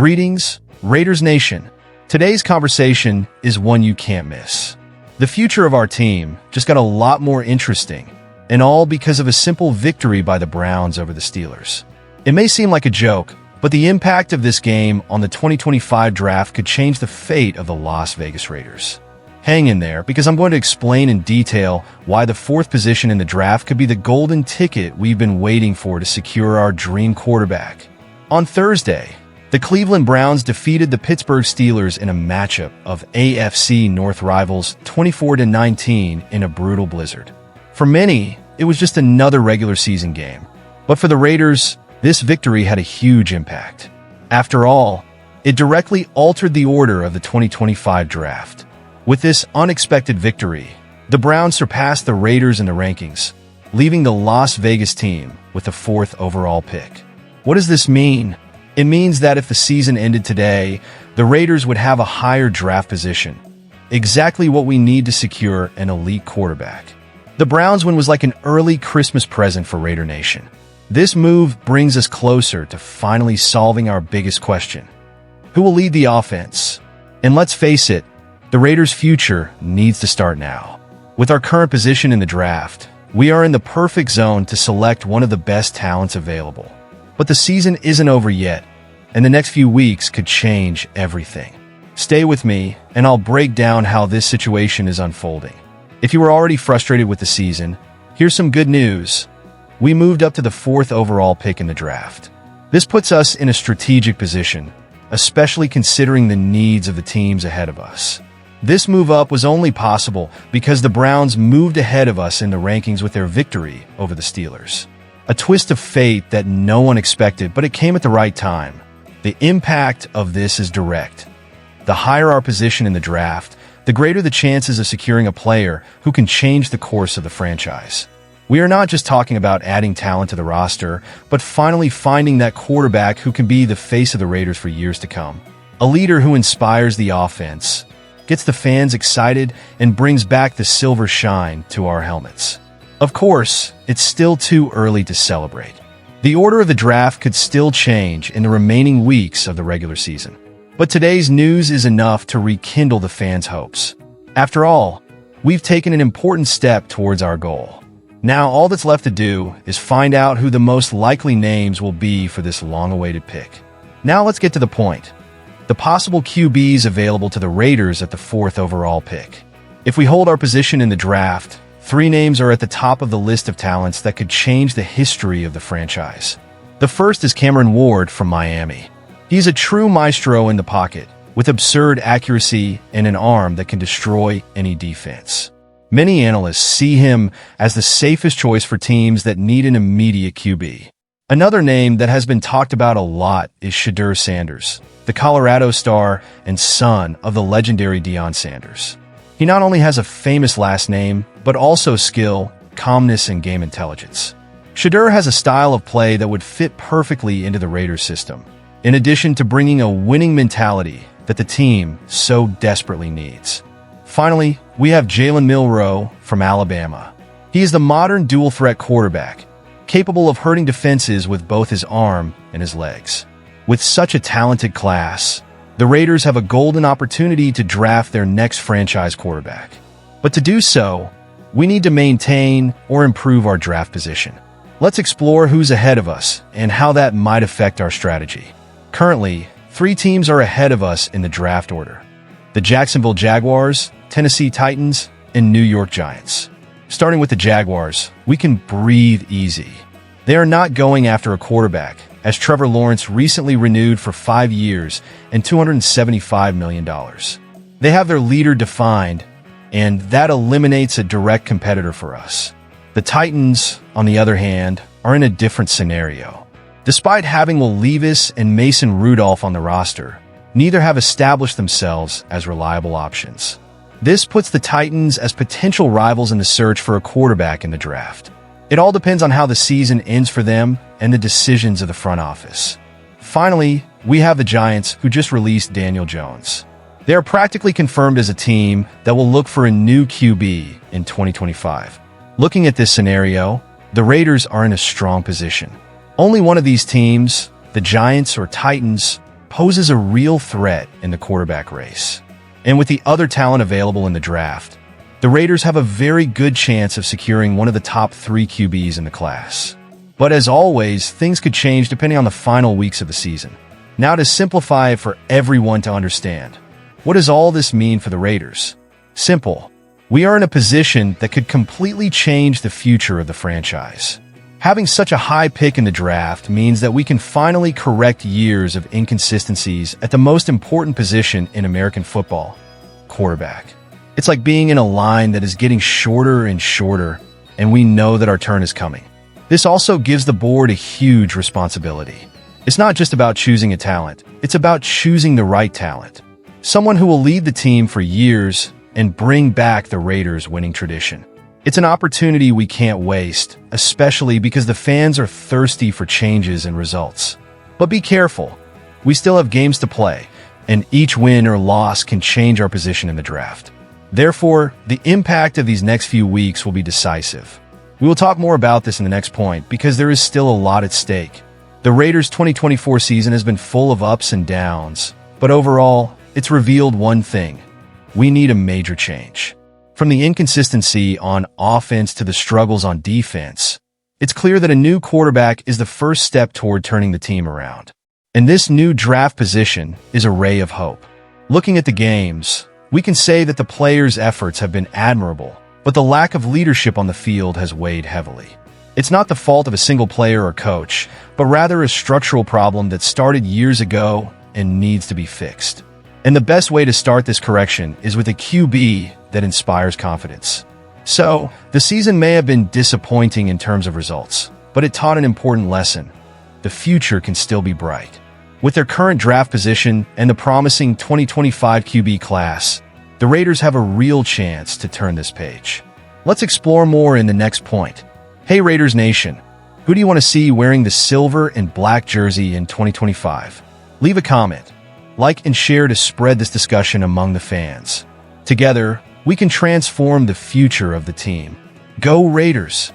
Greetings, Raiders Nation. Today's conversation is one you can't miss. The future of our team just got a lot more interesting, and all because of a simple victory by the Browns over the Steelers. It may seem like a joke, but the impact of this game on the 2025 draft could change the fate of the Las Vegas Raiders. Hang in there, because I'm going to explain in detail why the fourth position in the draft could be the golden ticket we've been waiting for to secure our dream quarterback. On Thursday, the Cleveland Browns defeated the Pittsburgh Steelers in a matchup of AFC North rivals 24-19 in a brutal blizzard. For many, it was just another regular season game. But for the Raiders, this victory had a huge impact. After all, it directly altered the order of the 2025 draft. With this unexpected victory, the Browns surpassed the Raiders in the rankings, leaving the Las Vegas team with the fourth overall pick. What does this mean? It means that if the season ended today, the Raiders would have a higher draft position, exactly what we need to secure an elite quarterback. The Browns win was like an early Christmas present for Raider Nation. This move brings us closer to finally solving our biggest question: who will lead the offense? And let's face it, the Raiders' future needs to start now. With our current position in the draft, we are in the perfect zone to select one of the best talents available. But the season isn't over yet, and the next few weeks could change everything. Stay with me, and I'll break down how this situation is unfolding. If you were already frustrated with the season, here's some good news. We moved up to the fourth overall pick in the draft. This puts us in a strategic position, especially considering the needs of the teams ahead of us. This move up was only possible because the Browns moved ahead of us in the rankings with their victory over the Steelers. A twist of fate that no one expected, but it came at the right time. The impact of this is direct. The higher our position in the draft, the greater the chances of securing a player who can change the course of the franchise. We are not just talking about adding talent to the roster, but finally finding that quarterback who can be the face of the Raiders for years to come. A leader who inspires the offense, gets the fans excited, and brings back the silver shine to our helmets. Of course, it's still too early to celebrate. The order of the draft could still change in the remaining weeks of the regular season. But today's news is enough to rekindle the fans' hopes. After all, we've taken an important step towards our goal. Now all that's left to do is find out who the most likely names will be for this long-awaited pick. Now let's get to the point. The possible QBs available to the Raiders at the fourth overall pick. If we hold our position in the draft, 3 names are at the top of the list of talents that could change the history of the franchise. The first is Cameron Ward from Miami. He's a true maestro in the pocket, with absurd accuracy and an arm that can destroy any defense. Many analysts see him as the safest choice for teams that need an immediate QB. Another name that has been talked about a lot is Shedeur Sanders, the Colorado star and son of the legendary Deion Sanders. He not only has a famous last name, but also skill, calmness, and game intelligence. Shedeur has a style of play that would fit perfectly into the Raiders system, in addition to bringing a winning mentality that the team so desperately needs. Finally, we have Jalen Milroe from Alabama. He is the modern dual-threat quarterback, capable of hurting defenses with both his arm and his legs. With such a talented class, the Raiders have a golden opportunity to draft their next franchise quarterback. But to do so, we need to maintain or improve our draft position. Let's explore who's ahead of us and how that might affect our strategy. Currently, 3 teams are ahead of us in the draft order: the Jacksonville Jaguars, Tennessee Titans, and New York Giants. Starting with the Jaguars, we can breathe easy. They are not going after a quarterback, as Trevor Lawrence recently renewed for 5 years and $275 million. They have their leader defined, and that eliminates a direct competitor for us. The Titans, on the other hand, are in a different scenario. Despite having Will Levis and Mason Rudolph on the roster, neither have established themselves as reliable options. This puts the Titans as potential rivals in the search for a quarterback in the draft. It all depends on how the season ends for them and the decisions of the front office. Finally, we have the Giants, who just released Daniel Jones. They are practically confirmed as a team that will look for a new QB in 2025. Looking at this scenario, the Raiders are in a strong position. Only one of these teams, the Giants or Titans, poses a real threat in the quarterback race. And with the other talent available in the draft, the Raiders have a very good chance of securing one of the top 3 QBs in the class. But as always, things could change depending on the final weeks of the season. Now, to simplify it for everyone to understand, what does all this mean for the Raiders? Simple. We are in a position that could completely change the future of the franchise. Having such a high pick in the draft means that we can finally correct years of inconsistencies at the most important position in American football, quarterback. It's like being in a line that is getting shorter and shorter, and we know that our turn is coming. This also gives the board a huge responsibility. It's not just about choosing a talent, it's about choosing the right talent. Someone who will lead the team for years and bring back the Raiders' winning tradition. It's an opportunity we can't waste, especially because the fans are thirsty for changes and results. But be careful. We still have games to play, and each win or loss can change our position in the draft. Therefore, the impact of these next few weeks will be decisive. We will talk more about this in the next point because there is still a lot at stake. The Raiders' 2024 season has been full of ups and downs, but overall, it's revealed one thing. We need a major change. From the inconsistency on offense to the struggles on defense, it's clear that a new quarterback is the first step toward turning the team around. And this new draft position is a ray of hope. Looking at the games, we can say that the players' efforts have been admirable, but the lack of leadership on the field has weighed heavily. It's not the fault of a single player or coach, but rather a structural problem that started years ago and needs to be fixed. And the best way to start this correction is with a QB that inspires confidence. So, the season may have been disappointing in terms of results, but it taught an important lesson. The future can still be bright. With their current draft position and the promising 2025 QB class, the Raiders have a real chance to turn this page. Let's explore more in the next point. Hey Raiders Nation, who do you want to see wearing the silver and black jersey in 2025? Leave a comment, like and share to spread this discussion among the fans. Together, we can transform the future of the team. Go Raiders!